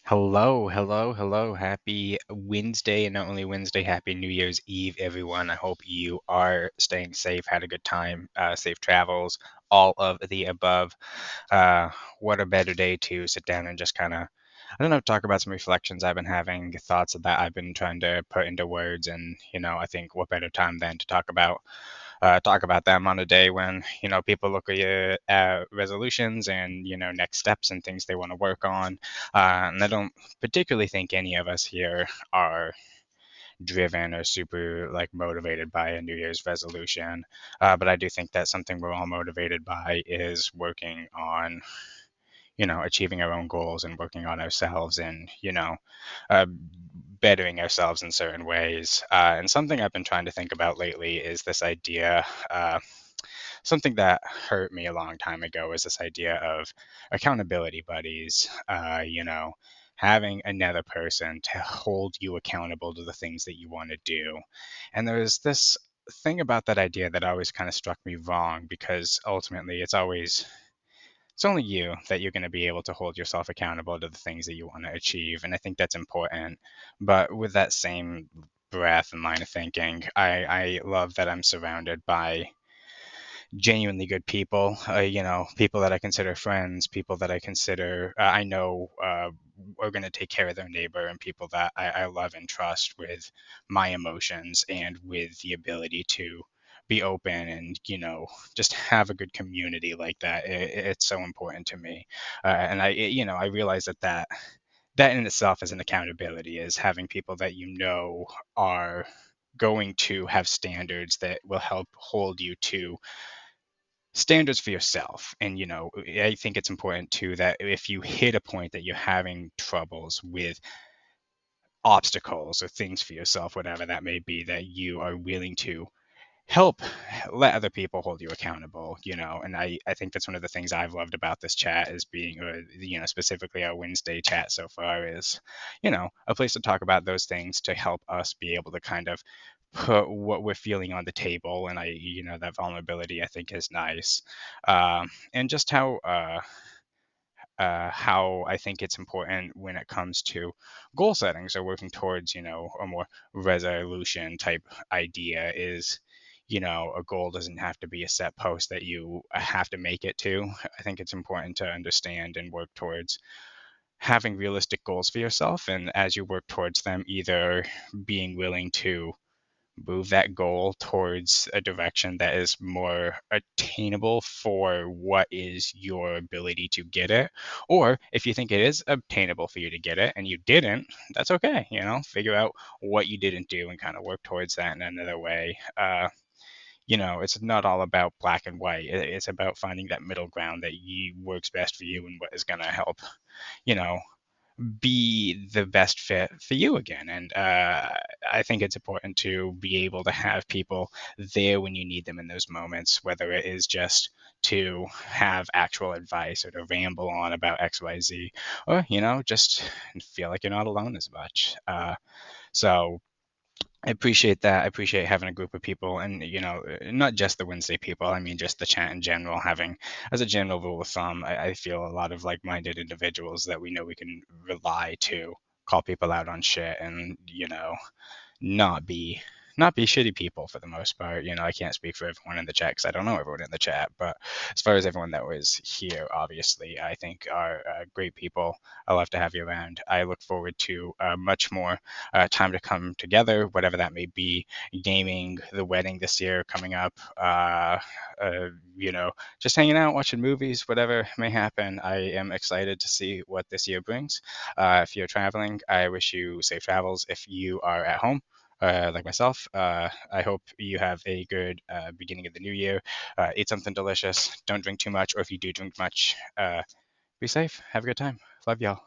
Hello, hello, hello. Happy Wednesday, and not only Wednesday, happy New Year's Eve, everyone. I hope you are staying safe, had a good time, safe travels, all of the above. Uh, what a better day to sit down and just kind of, I don't know, talk about some reflections I've been having, thoughts that I've been trying to put into words. And, I think what better time than to talk about them on a day when people look at your resolutions and next steps and things they want to work on. And I don't particularly think any of us here are driven or super like motivated by a New Year's resolution. But I do think that something we're all motivated by is working on achieving our own goals and working on ourselves and uh, bettering ourselves in certain ways. And something I've been trying to think about lately is this idea. Something that hurt me a long time ago is this idea of accountability buddies. Having another person to hold you accountable to the things that you want to do. And there's this thing about that idea that always kind of struck me wrong because ultimately it's only you that you're going to be able to hold yourself accountable to the things that you want to achieve. And I think that's important. But with that same breath and line of thinking, I love that I'm surrounded by genuinely good people, people that I consider friends, people that I consider, I know are going to take care of their neighbor, and people that I love and trust with my emotions and with the ability to be open and, just have a good community like that. It's so important to me. And I realize that in itself is an accountability, is having people that are going to have standards that will help hold you to standards for yourself. And I think it's important too that if you hit a point that you're having troubles with obstacles or things for yourself, whatever that may be, that you are willing to help let other people hold you accountable. And I think that's one of the things I've loved about this chat is being specifically our Wednesday chat so far is a place to talk about those things to help us be able to kind of put what we're feeling on the table. And that vulnerability I think is nice. And just how I think it's important when it comes to goal settings or working towards, a more resolution type idea is, a goal doesn't have to be a set post that you have to make it to. I think it's important to understand and work towards having realistic goals for yourself. And as you work towards them, either being willing to move that goal towards a direction that is more attainable for what is your ability to get it. Or if you think it is obtainable for you to get it and you didn't, that's okay. Figure out what you didn't do and kind of work towards that in another way. It's not all about black and white. It's about finding that middle ground that works best for you and what is going to help, you know, be the best fit for you again. And I think it's important to be able to have people there when you need them in those moments, whether it is just to have actual advice or to ramble on about XYZ, or, just feel like you're not alone as much. So I appreciate that. I appreciate having a group of people, and not just the Wednesday people. I mean, just the chat in general. Having, as a general rule of thumb, I feel a lot of like-minded individuals that we know we can rely to call people out on shit, and not be not be shitty people for the most part. I can't speak for everyone in the chat because I don't know everyone in the chat, but as far as everyone that was here, obviously, I think are great people. I love to have you around. I look forward to much more time to come together, whatever that may be. Gaming, the wedding this year coming up. Uh, just hanging out, watching movies, whatever may happen. I am excited to see what this year brings. If you're traveling, I wish you safe travels. If you are at home, like myself, I hope you have a good beginning of the new year. Eat something delicious. Don't drink too much, or if you do drink much, be safe. Have a good time. Love y'all.